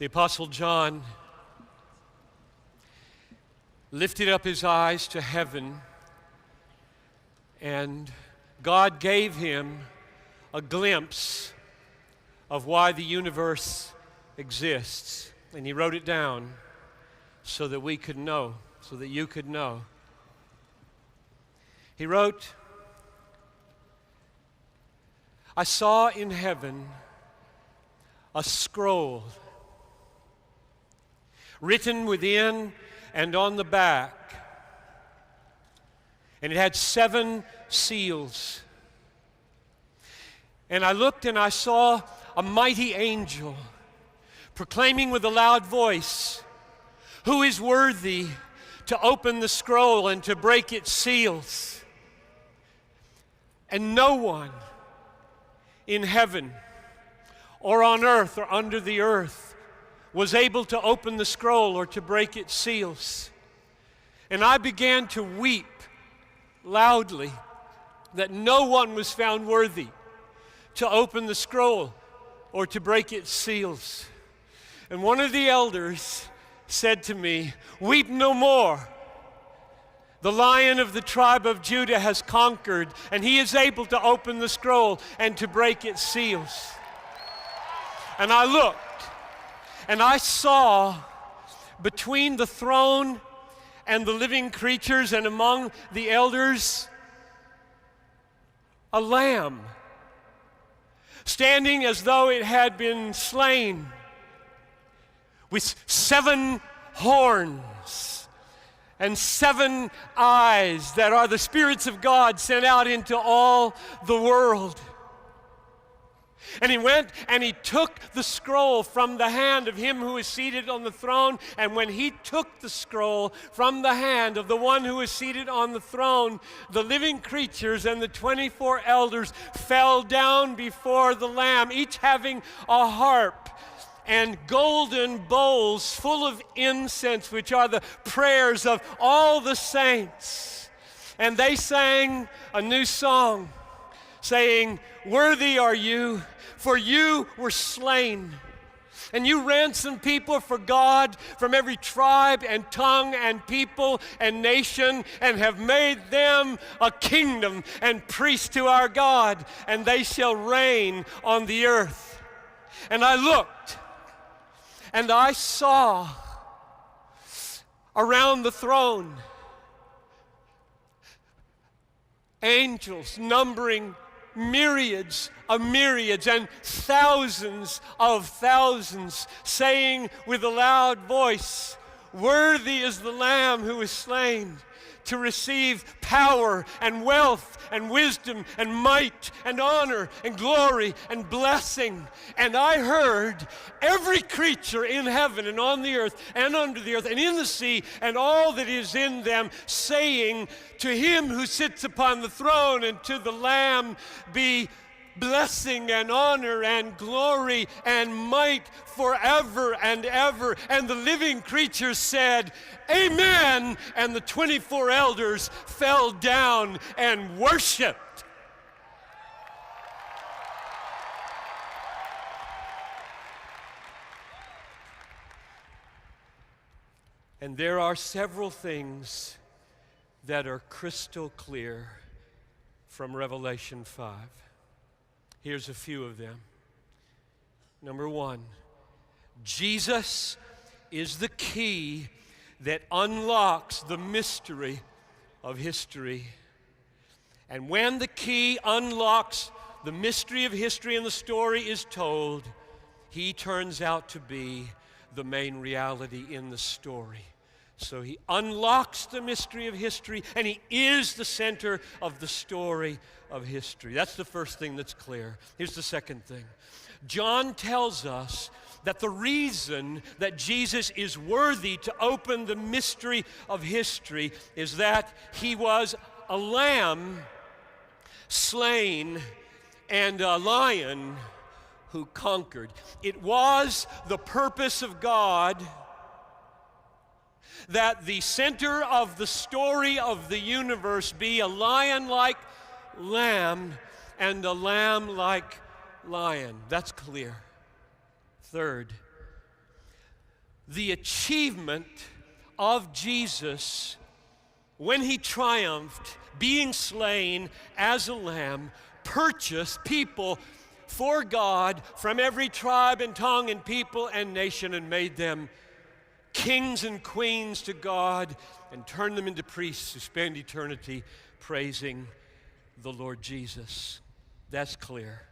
The Apostle John lifted up his eyes to heaven, and God gave him a glimpse of why the universe exists. And he wrote it down so that we could know, so that you could know. He wrote, "I saw in heaven a scroll written within and on the back, and it had 7 seals. And I looked and I saw a mighty angel proclaiming with a loud voice, 'Who is worthy to open the scroll and to break its seals?' And no one in heaven or on earth or under the earth was able to open the scroll or to break its seals. And I began to weep loudly that no one was found worthy to open the scroll or to break its seals. And one of the elders said to me, 'Weep no more. The Lion of the tribe of Judah has conquered, and he is able to open the scroll and to break its seals.' And I looked, and I saw between the throne and the living creatures and among the elders a lamb, standing as though it had been slain, with 7 horns and 7 eyes that are the spirits of God sent out into all the world. And he went and he took the scroll from the hand of him who is seated on the throne. And when he took the scroll from the hand of the one who is seated on the throne, the living creatures and the 24 elders fell down before the Lamb, each having a harp and golden bowls full of incense, which are the prayers of all the saints. And they sang a new song, saying, 'Worthy are you, for you were slain, and you ransomed people for God from every tribe and tongue and people and nation, and have made them a kingdom and priests to our God, and they shall reign on the earth.' And I looked, and I saw around the throne angels numbering myriads of myriads and thousands of thousands, saying with a loud voice, 'Worthy is the Lamb who was slain to receive power and wealth and wisdom and might and honor and glory and blessing.' And I heard every creature in heaven and on the earth and under the earth and in the sea and all that is in them saying, 'To him who sits upon the throne and to the Lamb be blessing and honor and glory and might forever and ever.' And the living creatures said, 'Amen.' And the 24 elders fell down and worshiped. And there are several things that are crystal clear from Revelation 5. Here's a few of them. Number 1, Jesus is the key that unlocks the mystery of history. And when the key unlocks the mystery of history and the story is told, he turns out to be the main reality in the story. So he unlocks the mystery of history, and he is the center of the story of history. That's the first thing that's clear. Here's the second thing. John tells us that the reason that Jesus is worthy to open the mystery of history is that he was a lamb slain and a lion who conquered. It was the purpose of God that the center of the story of the universe be a lion-like lamb and a lamb-like lion. That's clear. Third, the achievement of Jesus when he triumphed, being slain as a lamb, purchased people for God from every tribe and tongue and people and nation, and made them kings and queens to God, and turned them into priests who spend eternity praising the Lord Jesus. That's clear.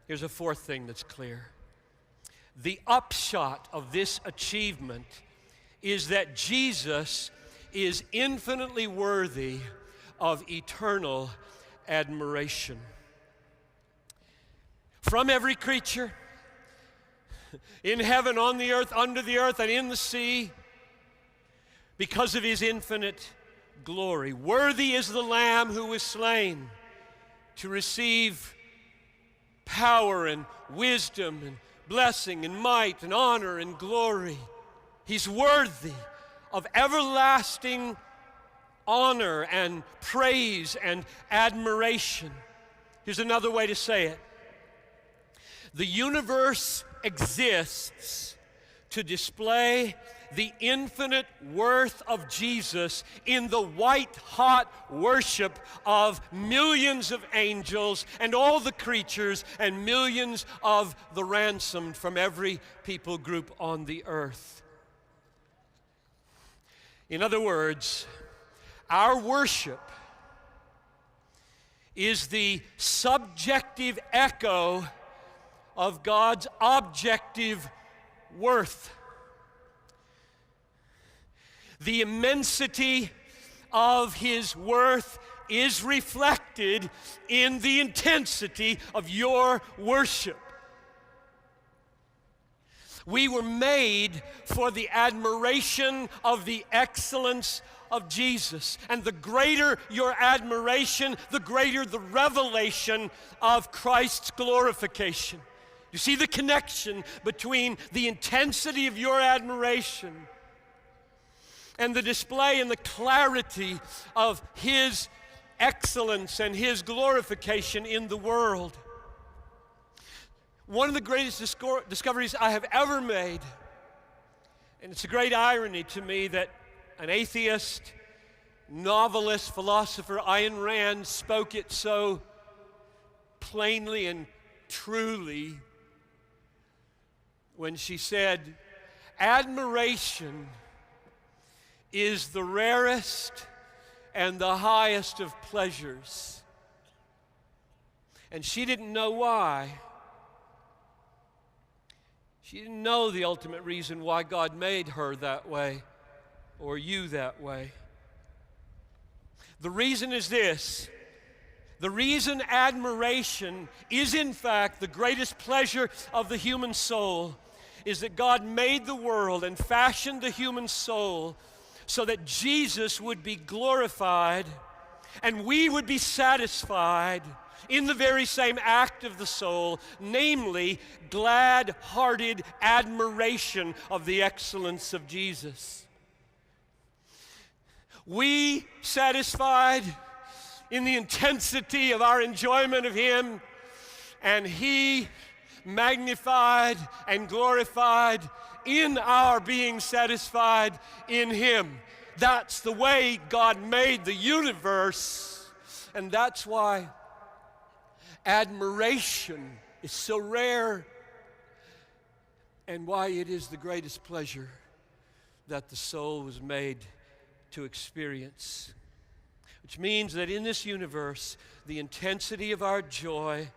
Here's a fourth thing that's clear. The upshot of this achievement is that Jesus is infinitely worthy of eternal admiration. From every creature, in heaven, on the earth, under the earth, and in the sea, because of his infinite glory. Worthy is the Lamb who was slain to receive power and wisdom and blessing and might and honor and glory. He's worthy of everlasting honor and praise and admiration. Here's another way to say it. The universe exists to display the infinite worth of Jesus in the white-hot worship of millions of angels and all the creatures and millions of the ransomed from every people group on the earth. In other words, our worship is the subjective echo of God's objective worth. The immensity of his worth is reflected in the intensity of your worship. We were made for the admiration of the excellence of Jesus. And the greater your admiration, the greater the revelation of Christ's glorification. You see the connection between the intensity of your admiration and the display and the clarity of his excellence and his glorification in the world. One of the greatest discoveries I have ever made, and it's a great irony to me that an atheist, novelist, philosopher, Ayn Rand, spoke it so plainly and truly when she said, admiration is the rarest and the highest of pleasures. And she didn't know why. She didn't know the ultimate reason why God made her that way or you that way. The reason is this. The reason admiration is in fact the greatest pleasure of the human soul is that God made the world and fashioned the human soul so that Jesus would be glorified and we would be satisfied in the very same act of the soul, namely glad-hearted admiration of the excellence of Jesus. We satisfied in the intensity of our enjoyment of him, and he magnified and glorified in our being satisfied in him. That's the way God made the universe, and that's why admiration is so rare and why it is the greatest pleasure that the soul was made to experience. Which means that in this universe, the intensity of our joy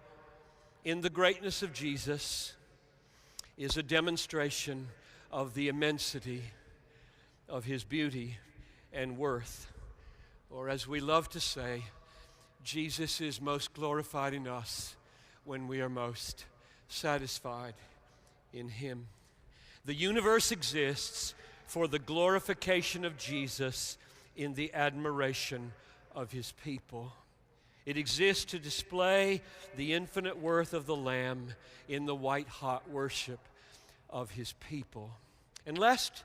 in the greatness of Jesus is a demonstration of the immensity of his beauty and worth. Or as we love to say, Jesus is most glorified in us when we are most satisfied in him. The universe exists for the glorification of Jesus in the admiration of his people. It exists to display the infinite worth of the Lamb in the white-hot worship of his people. And lest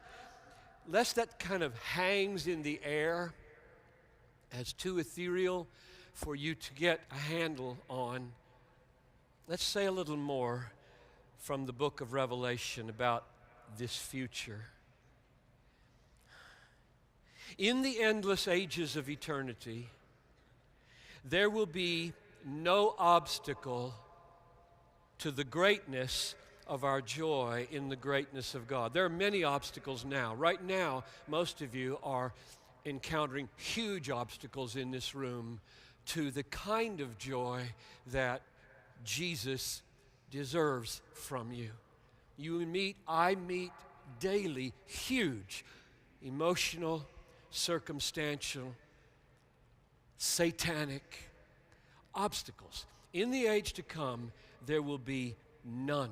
that kind of hangs in the air as too ethereal for you to get a handle on, let's say a little more from the book of Revelation about this future. In the endless ages of eternity, there will be no obstacle to the greatness of our joy in the greatness of God. There are many obstacles now. Right now, most of you are encountering huge obstacles in this room to the kind of joy that Jesus deserves from you. I meet daily huge emotional, circumstantial, satanic obstacles. In the age to come, there will be none.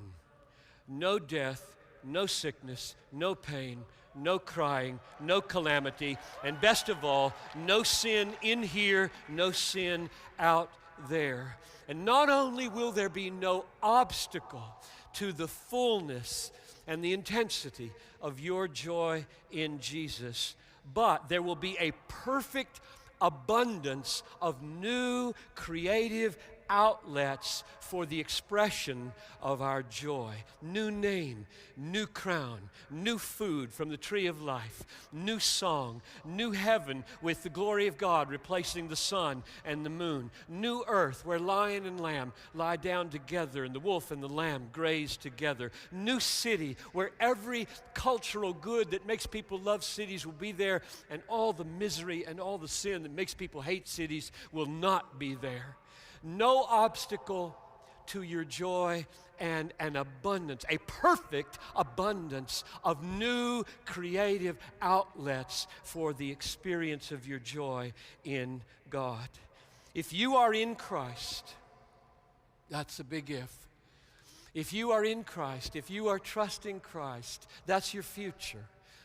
No death, no sickness, no pain, no crying, no calamity, and best of all, no sin in here, no sin out there. And not only will there be no obstacle to the fullness and the intensity of your joy in Jesus, but there will be a perfect abundance of new creative outlets for the expression of our joy. New name, new crown, new food from the tree of life, new song, new heaven with the glory of God replacing the sun and the moon, new earth where lion and lamb lie down together and the wolf and the lamb graze together, new city where every cultural good that makes people love cities will be there, and all the misery and all the sin that makes people hate cities will not be there. No obstacle to your joy, and an abundance, a perfect abundance of new creative outlets for the experience of your joy in God. If you are in Christ, that's a big if. If you are in Christ, if you are trusting Christ, that's your future.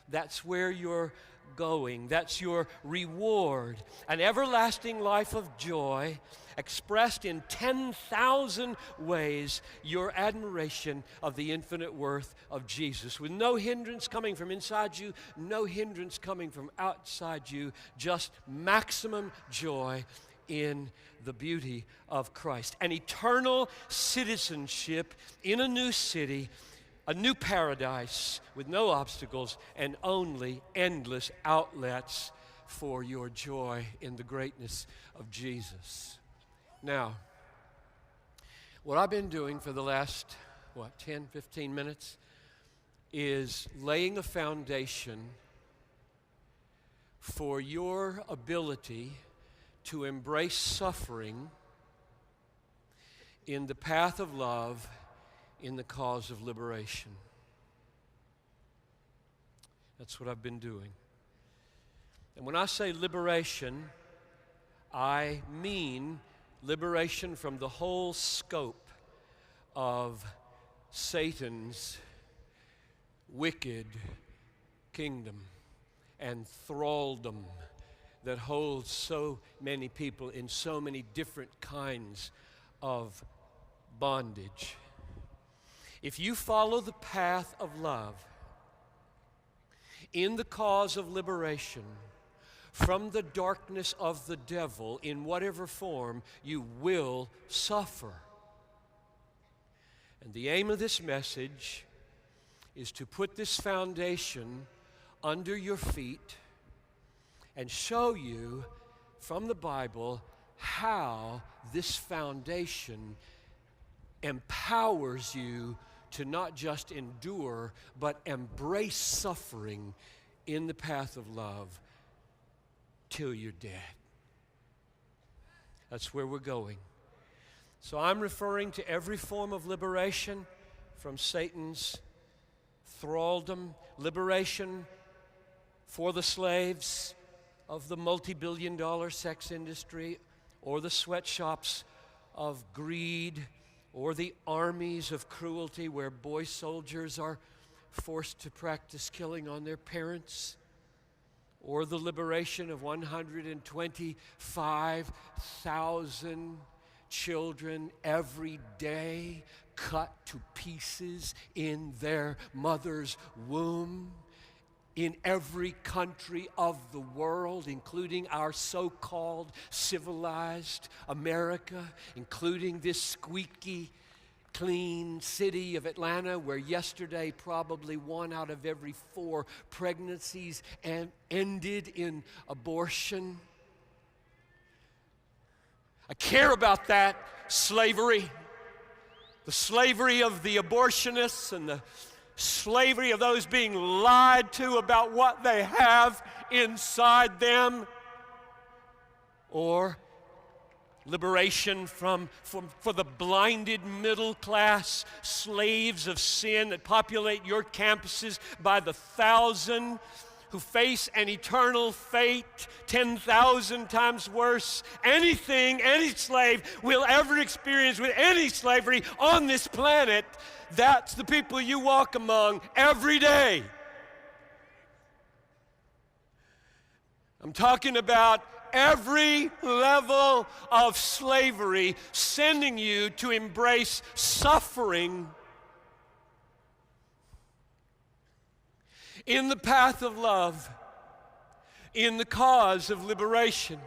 That's where you're going. That's your reward. An everlasting life of joy expressed in 10,000 ways, your admiration of the infinite worth of Jesus, with no hindrance coming from inside you, no hindrance coming from outside you, just maximum joy in the beauty of Christ. An eternal citizenship in a new city, a new paradise with no obstacles and only endless outlets for your joy in the greatness of Jesus. Now, what I've been doing for the last, 10, 15 minutes is laying a foundation for your ability to embrace suffering in the path of love, in the cause of liberation. That's what I've been doing. And when I say liberation, I mean liberation from the whole scope of Satan's wicked kingdom and thraldom that holds so many people in so many different kinds of bondage. If you follow the path of love in the cause of liberation from the darkness of the devil in whatever form, you will suffer. And the aim of this message is to put this foundation under your feet and show you from the Bible how this foundation empowers you to not just endure, but embrace suffering in the path of love till you're dead. That's where we're going. So I'm referring to every form of liberation from Satan's thraldom, liberation for the slaves of the multi-billion-dollar sex industry, or the sweatshops of greed, or the armies of cruelty where boy soldiers are forced to practice killing on their parents, or the liberation of 125,000 children every day cut to pieces in their mother's womb in every country of the world, including our so-called civilized America, including this squeaky clean city of Atlanta, where yesterday probably 1 out of every 4 pregnancies ended in abortion. I care about that slavery, the slavery of the abortionists and the slavery of those being lied to about what they have inside them, or liberation for the blinded middle class slaves of sin that populate your campuses by the thousand, who face an eternal fate 10,000 times worse. Anything any slave will ever experience with any slavery on this planet, that's the people you walk among every day. I'm talking about every level of slavery, sending you to embrace suffering in the path of love, in the cause of liberation.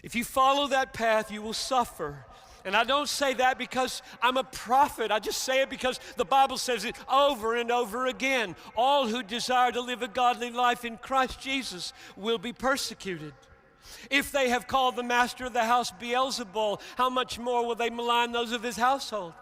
If you follow that path, you will suffer. And I don't say that because I'm a prophet. I just say it because the Bible says it over and over again. All who desire to live a godly life in Christ Jesus will be persecuted. If they have called the master of the house Beelzebul, how much more will they malign those of his household?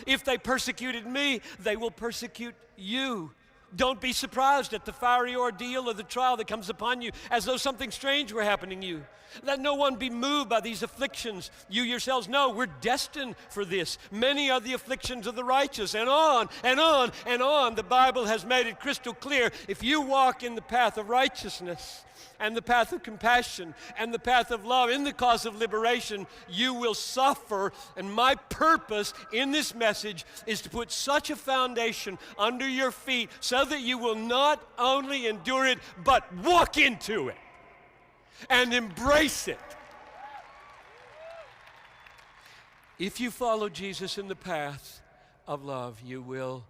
If they persecuted me, they will persecute you. Don't be surprised at the fiery ordeal or the trial that comes upon you as though something strange were happening to you. Let no one be moved by these afflictions. You yourselves know we're destined for this. Many are the afflictions of the righteous, and on and on and on. The Bible has made it crystal clear. If you walk in the path of righteousness and the path of compassion and the path of love in the cause of liberation, you will suffer. And my purpose in this message is to put such a foundation under your feet so that you will not only endure it, but walk into it and embrace it. If you follow Jesus in the path of love, you will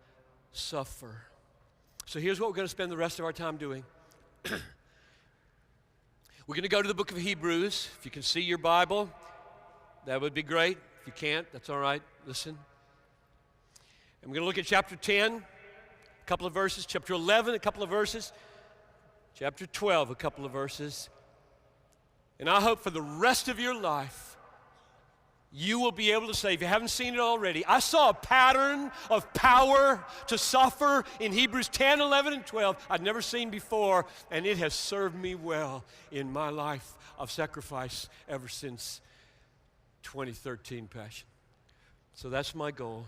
suffer. So here's what we're going to spend the rest of our time doing. We're going to go to the book of Hebrews. If you can see your Bible, that would be great. If you can't, that's all right. Listen. And we're going to look at chapter 10, a couple of verses. Chapter 11, a couple of verses. Chapter 12, a couple of verses. And I hope for the rest of your life, you will be able to say, if you haven't seen it already, I saw a pattern of power to suffer in Hebrews 10, 11, and 12 I'd never seen before, and it has served me well in my life of sacrifice ever since 2013 Passion. So that's my goal.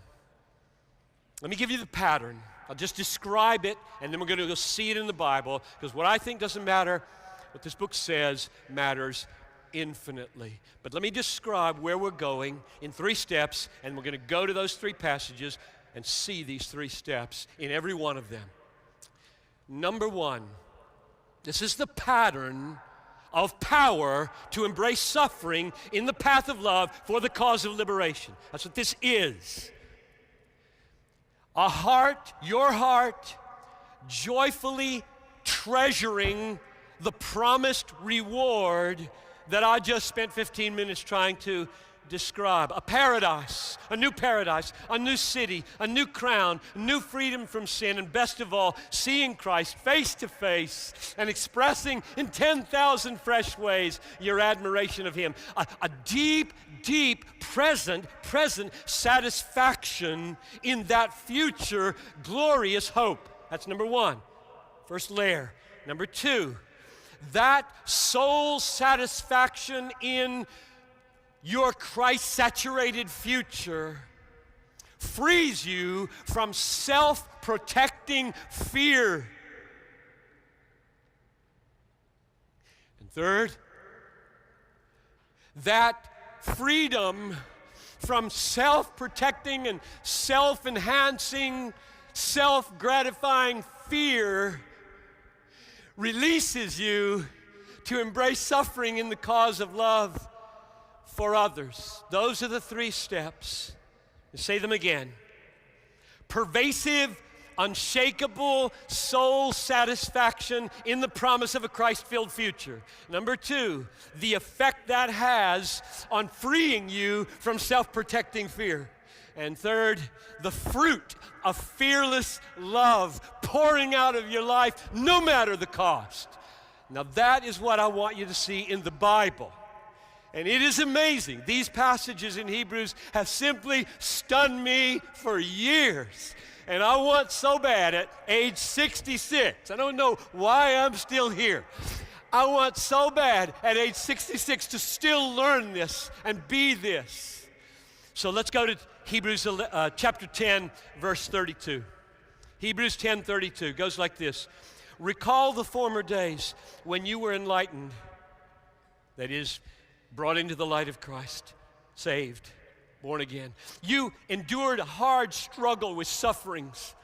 Let me give you the pattern. I'll just describe it, and then we're going to go see it in the Bible, because what I think doesn't matter, what this book says matters infinitely. But let me describe where we're going in 3 steps, and we're going to go to those 3 passages and see these 3 steps in every one of them. Number 1, this is the pattern of power to embrace suffering in the path of love for the cause of liberation. That's what this is. A heart, your heart, joyfully treasuring the promised reward that I just spent 15 minutes trying to describe. A paradise, a new city, a new crown, new freedom from sin, and best of all, seeing Christ face to face and expressing in 10,000 fresh ways your admiration of Him. A deep, present satisfaction in that future glorious hope. That's number 1, first layer. Number 2, that soul satisfaction in your Christ-saturated future frees you from self-protecting fear. And third, that freedom from self-protecting and self-enhancing, self-gratifying fear releases you to embrace suffering in the cause of love for others. Those are the 3 steps. Say them again. Pervasive, unshakable soul satisfaction in the promise of a Christ-filled future. Number two, the effect that has on freeing you from self-protecting fear. And third, the fruit of fearless love pouring out of your life no matter the cost. Now that is what I want you to see in the Bible. And it is amazing. These passages in Hebrews have simply stunned me for years. And I want so bad at age 66, I don't know why I'm still here. I want so bad at age 66 to still learn this and be this. So let's go to Hebrews chapter 10, verse 32. Hebrews 10:32 goes like this. Recall the former days when you were enlightened, that is, brought into the light of Christ, saved, born again. You endured a hard struggle with sufferings,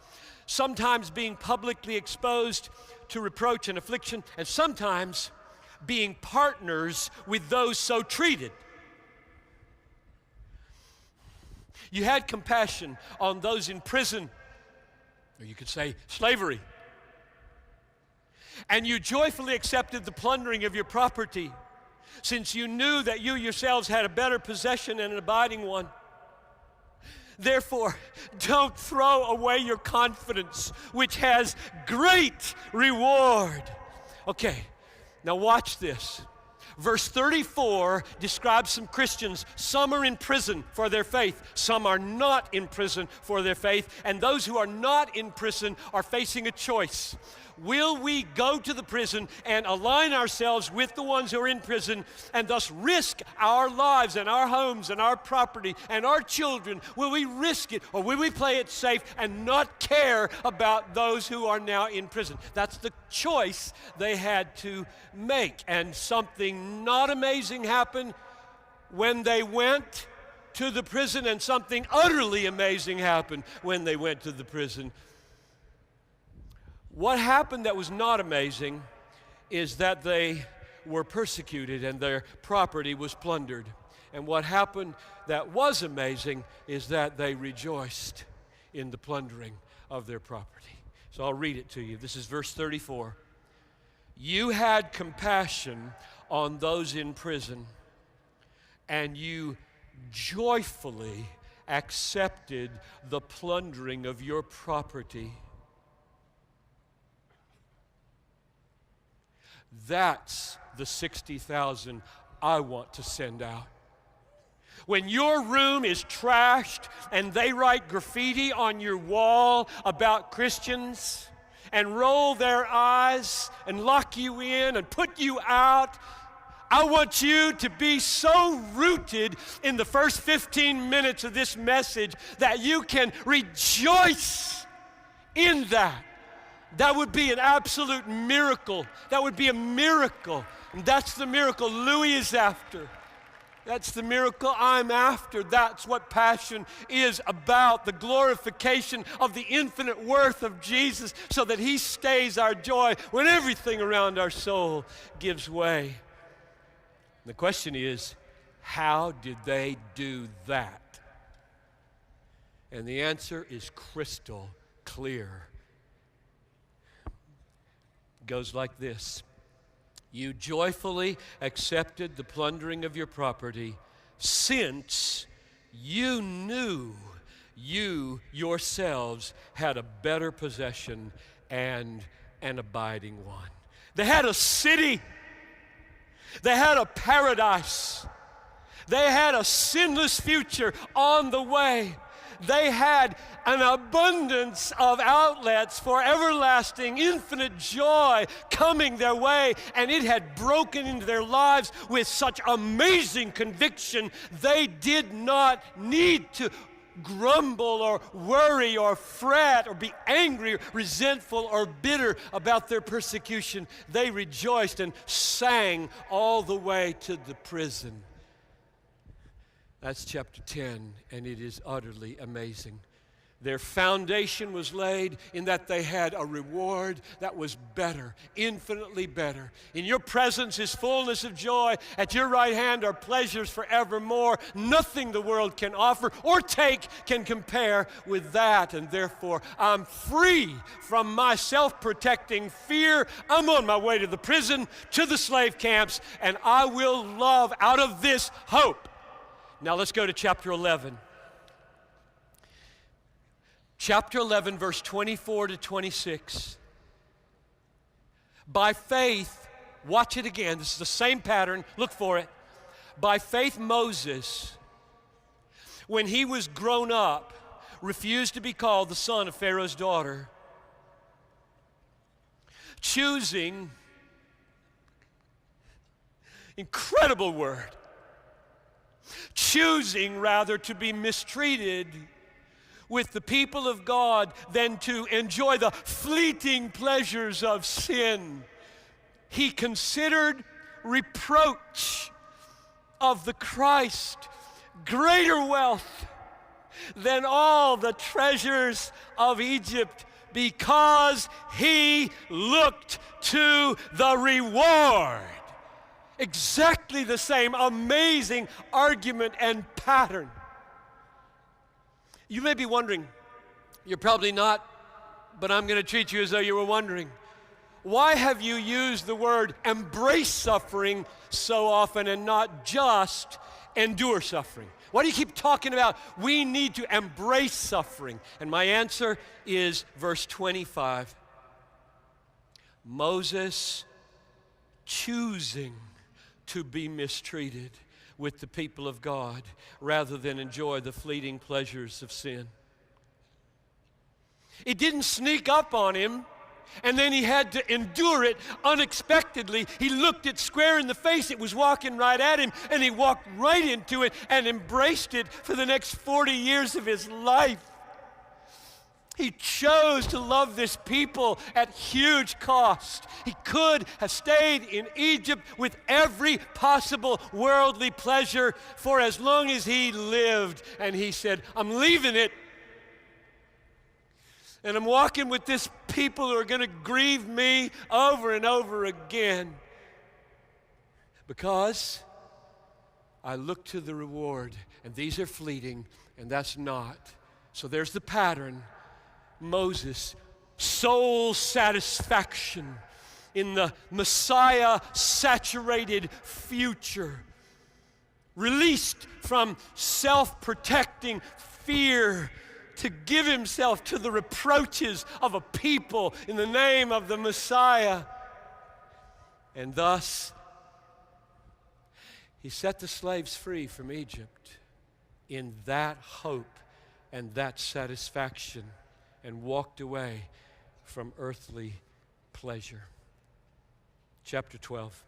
sometimes being publicly exposed to reproach and affliction, and sometimes being partners with those so treated. You had compassion on those in prison, or you could say slavery. And you joyfully accepted the plundering of your property, since you knew that you yourselves had a better possession and an abiding one. Therefore, don't throw away your confidence, which has great reward. Okay, now watch this. Verse 34 describes some Christians. Some are in prison for their faith. Some are not in prison for their faith. And those who are not in prison are facing a choice. Will we go to the prison and align ourselves with the ones who are in prison and thus risk our lives and our homes and our property and our children? Will we risk it, or will we play it safe and not care about those who are now in prison? That's the choice they had to make. And something not amazing happened when they went to the prison, and something utterly amazing happened when they went to the prison. What happened that was not amazing is that they were persecuted and their property was plundered. And what happened that was amazing is that they rejoiced in the plundering of their property. So I'll read it to you. This is verse 34. You had compassion on those in prison, and you joyfully accepted the plundering of your property. That's the 60,000 I want to send out. When your room is trashed and they write graffiti on your wall about Christians and roll their eyes and lock you in and put you out, I want you to be so rooted in the first 15 minutes of this message that you can rejoice in that. That would be an absolute miracle. That would be a miracle. And that's the miracle Louis is after. That's the miracle I'm after. That's what passion is about, the glorification of the infinite worth of Jesus so that He stays our joy when everything around our soul gives way. The question is, how did they do that? And the answer is crystal clear. Goes like this. You joyfully accepted the plundering of your property, since you knew you yourselves had a better possession and an abiding one. They had a city. They had a paradise. They had a sinless future on the way. They had an abundance of outlets for everlasting, infinite joy coming their way, and it had broken into their lives with such amazing conviction they did not need to grumble or worry or fret or be angry, resentful or bitter about their persecution. They rejoiced and sang all the way to the prison. That's chapter 10, and it is utterly amazing. Their foundation was laid in that they had a reward that was better, infinitely better. In your presence is fullness of joy. At your right hand are pleasures forevermore. Nothing the world can offer or take can compare with that. And therefore, I'm free from my self-protecting fear. I'm on my way to the prison, to the slave camps, and I will love out of this hope. Now let's go to chapter 11. Chapter 11, verse 24 to 26. By faith, watch it again. This is the same pattern. Look for it. By faith, Moses, when he was grown up, refused to be called the son of Pharaoh's daughter, choosing, incredible word, choosing rather to be mistreated with the people of God than to enjoy the fleeting pleasures of sin. He considered reproach of the Christ greater wealth than all the treasures of Egypt, because he looked to the reward. Exactly the same amazing argument and pattern. You may be wondering, you're probably not, but I'm going to treat you as though you were wondering. Why have you used the word embrace suffering so often and not just endure suffering? Why do you keep talking about we need to embrace suffering? And my answer is verse 25. Moses choosing to be mistreated with the people of God rather than enjoy the fleeting pleasures of sin. It didn't sneak up on him, and then he had to endure it unexpectedly. He looked it square in the face. It was walking right at him, and he walked right into it and embraced it for the next 40 years of his life. He chose to love this people at huge cost. He could have stayed in Egypt with every possible worldly pleasure for as long as he lived. And he said, I'm leaving it. And I'm walking with this people who are going to grieve me over and over again. Because I look to the reward, and these are fleeting, and that's not. So there's the pattern. Moses, soul satisfaction in the Messiah-saturated future, released from self-protecting fear to give himself to the reproaches of a people in the name of the Messiah. And thus, he set the slaves free from Egypt in that hope and that satisfaction, and walked away from earthly pleasure. Chapter 12.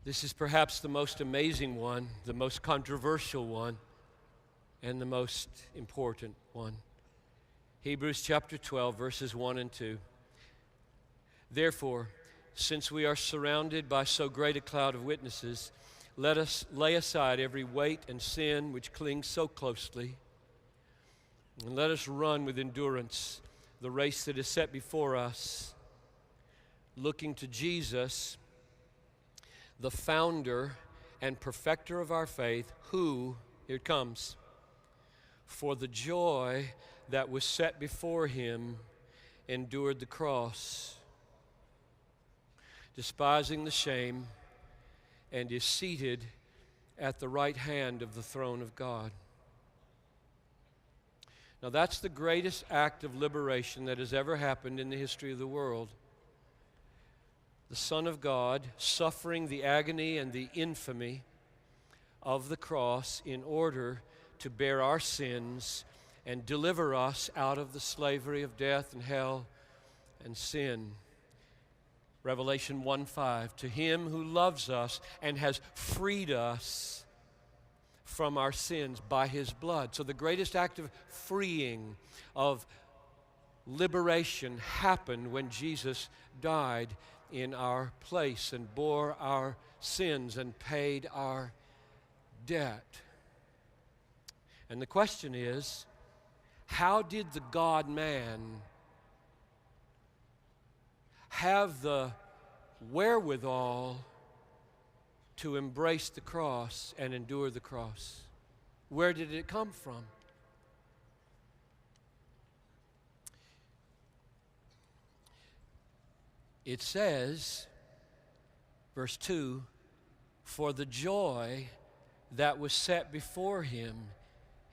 This is perhaps the most amazing one, the most controversial one, and the most important one. Hebrews chapter 12, verses 1 and 2. Therefore, since we are surrounded by so great a cloud of witnesses, let us lay aside every weight and sin which clings so closely, and let us run with endurance the race that is set before us, looking to Jesus, the founder and perfecter of our faith, who, here it comes, for the joy that was set before him, endured the cross, despising the shame, and is seated at the right hand of the throne of God. Now that's the greatest act of liberation that has ever happened in the history of the world. The Son of God suffering the agony and the infamy of the cross in order to bear our sins and deliver us out of the slavery of death and hell and sin. Revelation 1:5, to him who loves us and has freed us from our sins by his blood. So the greatest act of freeing, of liberation, happened when Jesus died in our place and bore our sins and paid our debt. And the question is, how did the God-man have the wherewithal to embrace the cross and endure the cross? Where did it come from? It says, verse 2, for the joy that was set before him,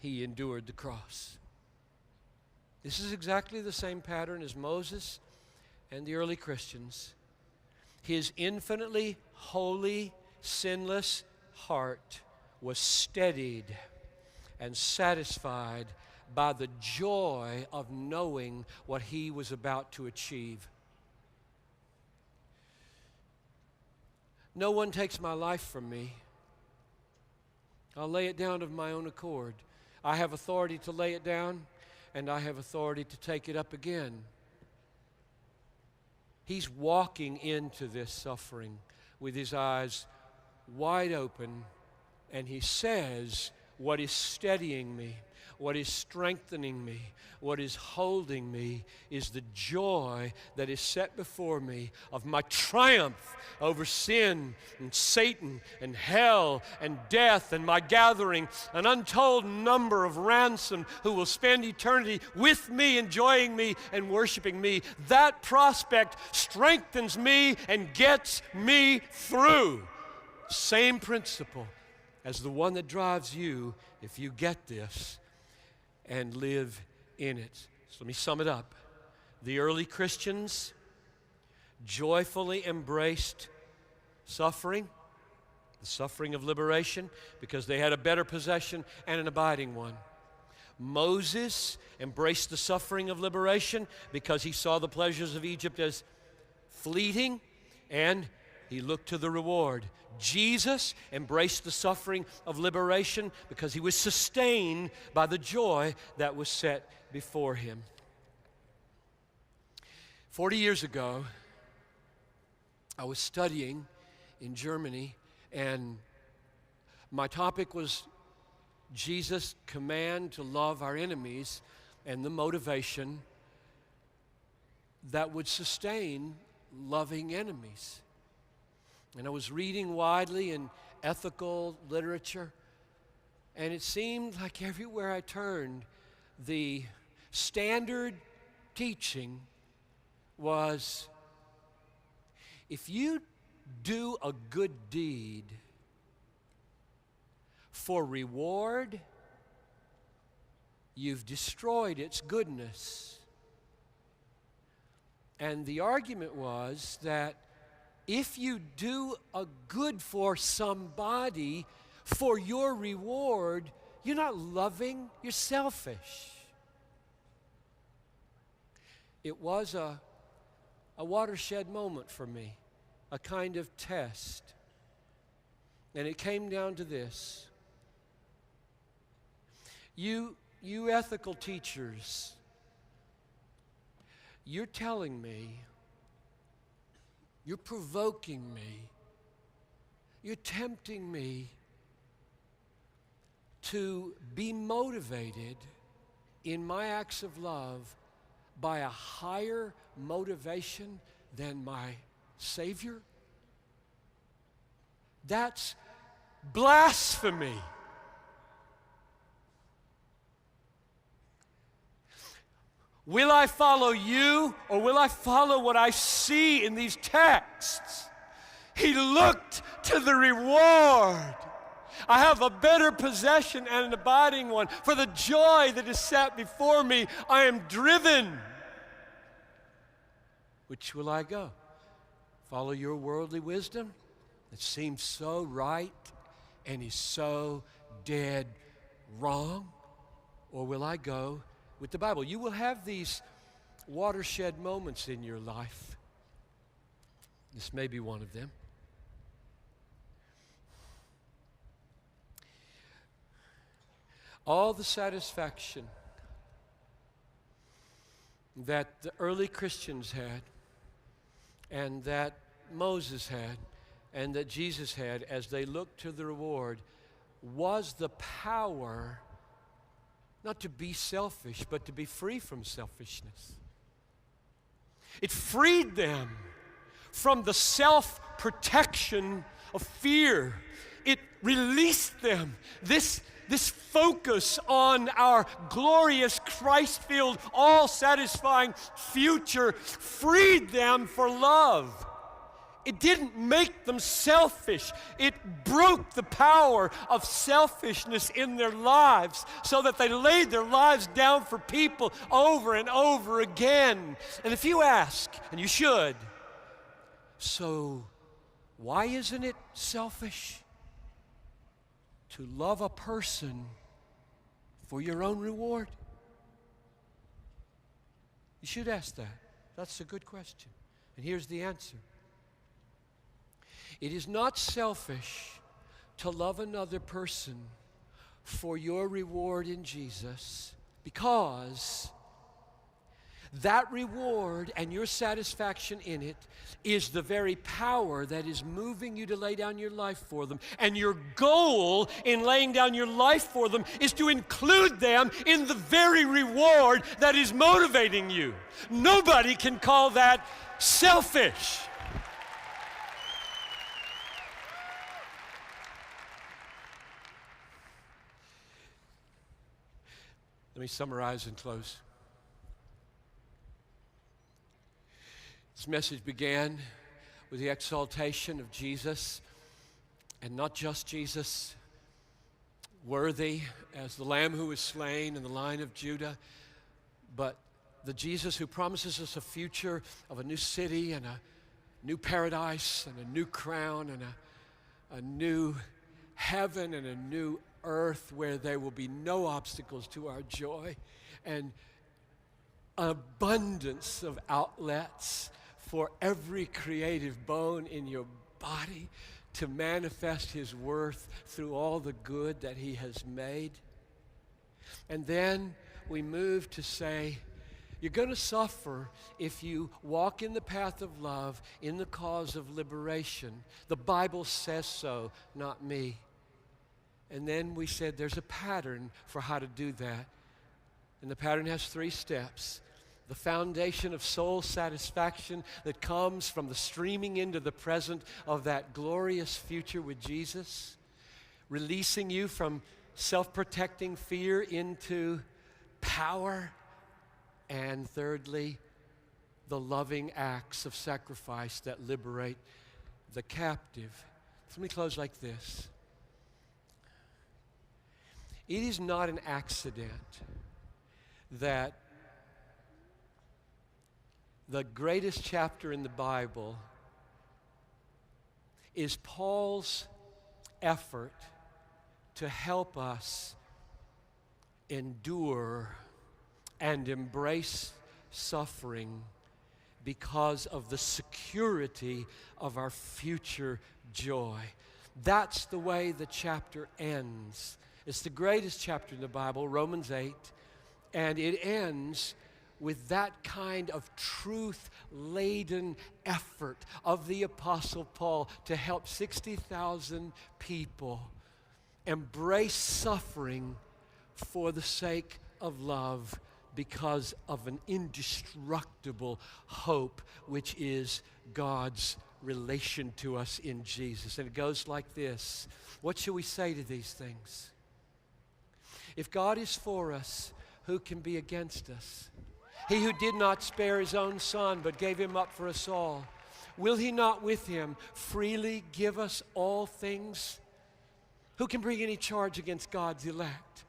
he endured the cross. This is exactly the same pattern as Moses and the early Christians. His infinitely holy, sinless heart was steadied and satisfied by the joy of knowing what he was about to achieve. No one takes my life from me. I'll lay it down of my own accord. I have authority to lay it down, and I have authority to take it up again. He's walking into this suffering with his eyes wide open, and he says, what is steadying me, what is strengthening me, what is holding me is the joy that is set before me of my triumph over sin and Satan and hell and death, and my gathering an untold number of ransomed who will spend eternity with me, enjoying me and worshiping me. That prospect strengthens me and gets me through. Same principle as the one that drives you if you get this and live in it. So let me sum it up. The early Christians joyfully embraced suffering, the suffering of liberation, because they had a better possession and an abiding one. Moses embraced the suffering of liberation because he saw the pleasures of Egypt as fleeting, and he looked to the reward. Jesus embraced the suffering of liberation because he was sustained by the joy that was set before him. 40 years ago, I was studying in Germany, and my topic was Jesus' command to love our enemies and the motivation that would sustain loving enemies. And I was reading widely in ethical literature, and it seemed like everywhere I turned, the standard teaching was, if you do a good deed for reward, you've destroyed its goodness. And the argument was that if you do a good for somebody for your reward, you're not loving, you're selfish. It was a watershed moment for me, a kind of test. And it came down to this. You ethical teachers, you're telling me, you're provoking me, you're tempting me to be motivated in my acts of love by a higher motivation than my Savior? That's blasphemy. Will I follow you, or will I follow what I see in these texts? He looked to the reward. I have a better possession and an abiding one. For the joy that is set before me, I am driven. Which will I go? Follow your worldly wisdom that seems so right and is so dead wrong? Or will I go with the Bible? You will have these watershed moments in your life. This may be one of them. All the satisfaction that the early Christians had, and that Moses had, and that Jesus had as they looked to the reward, was the power not to be selfish, but to be free from selfishness. It freed them from the self-protection of fear. It released them. This focus on our glorious Christ-filled, all-satisfying future freed them for love. It didn't make them selfish. It broke the power of selfishness in their lives so that they laid their lives down for people over and over again. And if you ask, and you should, so why isn't it selfish to love a person for your own reward? You should ask that. That's a good question. And here's the answer. It is not selfish to love another person for your reward in Jesus, because that reward and your satisfaction in it is the very power that is moving you to lay down your life for them. And your goal in laying down your life for them is to include them in the very reward that is motivating you. Nobody can call that selfish. Let me summarize and close. This message began with the exaltation of Jesus, and not just Jesus, worthy as the Lamb who was slain in the line of Judah, but the Jesus who promises us a future of a new city and a new paradise and a new crown and a new heaven and a new earth where there will be no obstacles to our joy, and an abundance of outlets for every creative bone in your body to manifest His worth through all the good that He has made. And then we move to say, you're going to suffer if you walk in the path of love, in the cause of liberation. The Bible says so, not me. And then we said there's a pattern for how to do that. And the pattern has 3 steps. The foundation of soul satisfaction that comes from the streaming into the present of that glorious future with Jesus, releasing you from self-protecting fear into power. And thirdly, the loving acts of sacrifice that liberate the captive. Let me close like this. It is not an accident that the greatest chapter in the Bible is Paul's effort to help us endure and embrace suffering because of the security of our future joy. That's the way the chapter ends. It's the greatest chapter in the Bible, Romans 8, and it ends with that kind of truth-laden effort of the Apostle Paul to help 60,000 people embrace suffering for the sake of love because of an indestructible hope, which is God's relation to us in Jesus. And it goes like this. What shall we say to these things? If God is for us, who can be against us? He who did not spare His own Son, but gave Him up for us all, will He not with Him freely give us all things? Who can bring any charge against God's elect?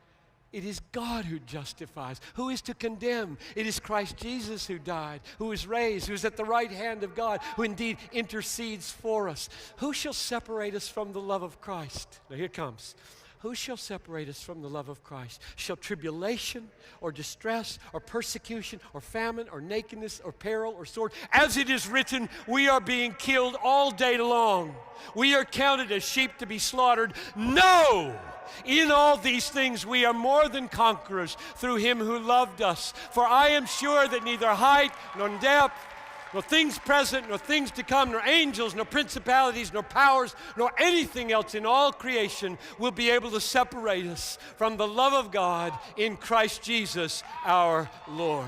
It is God who justifies. Who is to condemn? It is Christ Jesus who died, who is raised, who is at the right hand of God, who indeed intercedes for us. Who shall separate us from the love of Christ? Now here it comes. Who shall separate us from the love of Christ? Shall tribulation or distress or persecution or famine or nakedness or peril or sword? As it is written, we are being killed all day long. We are counted as sheep to be slaughtered. No! In all these things we are more than conquerors through Him who loved us. For I am sure that neither height nor depth nor things present, nor things to come, nor angels, nor principalities, nor powers, nor anything else in all creation will be able to separate us from the love of God in Christ Jesus our Lord.